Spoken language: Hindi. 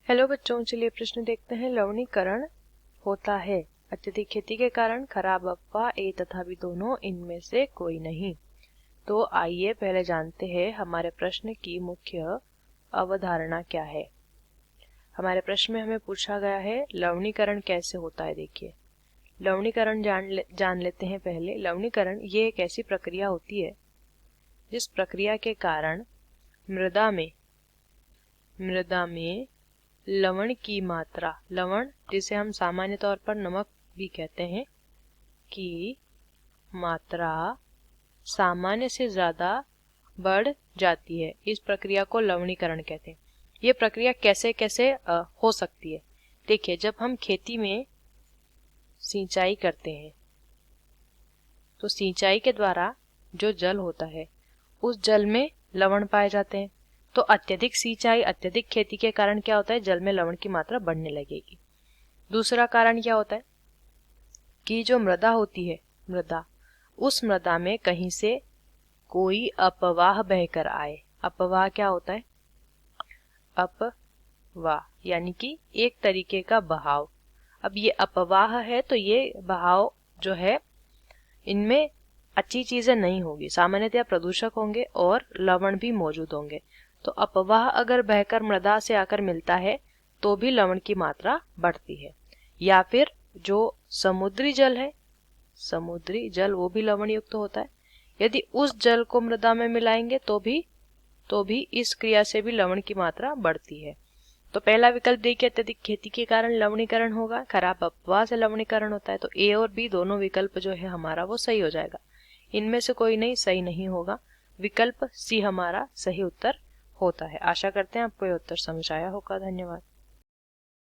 हेलो बच्चों, चलिए प्रश्न देखते हैं। लवणीकरण होता है अत्यधिक खेती के कारण, खराब अफवाह, ए तथा बी दोनों, इनमें से कोई नहीं। तो आइए पहले जानते हैं हमारे प्रश्न की मुख्य अवधारणा क्या है। हमारे प्रश्न में हमें पूछा गया है लवणीकरण कैसे होता है। देखिए, लवणीकरण जान लेते हैं पहले। लवणीकरण ये एक ऐसी प्रक्रिया होती है जिस प्रक्रिया के कारण मृदा में लवण की मात्रा, लवण जिसे हम सामान्य तौर पर नमक भी कहते हैं, की मात्रा सामान्य से ज्यादा बढ़ जाती है। इस प्रक्रिया को लवणीकरण कहते हैं। ये प्रक्रिया कैसे कैसे हो सकती है। देखिए, जब हम खेती में सिंचाई करते हैं तो सिंचाई के द्वारा जो जल होता है उस जल में लवण पाए जाते हैं। तो अत्यधिक सिंचाई, अत्यधिक खेती के कारण क्या होता है, जल में लवण की मात्रा बढ़ने लगेगी। दूसरा कारण क्या होता है कि जो मृदा होती है, उस मृदा में कहीं से कोई अपवाह बहकर आए। अपवाह क्या होता है, अपवाह यानी कि एक तरीके का बहाव। अब ये अपवाह है तो ये बहाव जो है इनमें अच्छी चीजें नहीं होगी, सामान्यतया प्रदूषक होंगे और लवण भी मौजूद होंगे। तो अपवाह अगर बहकर मृदा से आकर मिलता है तो भी लवण की मात्रा बढ़ती है। या फिर जो समुद्री जल है, समुद्री जल वो भी लवण युक्त होता है। यदि उस जल को मृदा में मिलाएंगे तो भी इस क्रिया से भी लवण की मात्रा बढ़ती है। तो पहला विकल्प देखिए, अत्यधिक खेती के कारण लवणीकरण होगा, खराब अफवाह से लवणीकरण होता है। तो ए और बी दोनों विकल्प जो है हमारा वो सही हो जाएगा। इनमें से कोई नहीं सही नहीं होगा। विकल्प सी हमारा सही उत्तर होता है। आशा करते हैं आपको ये उत्तर समझ आया होगा। धन्यवाद।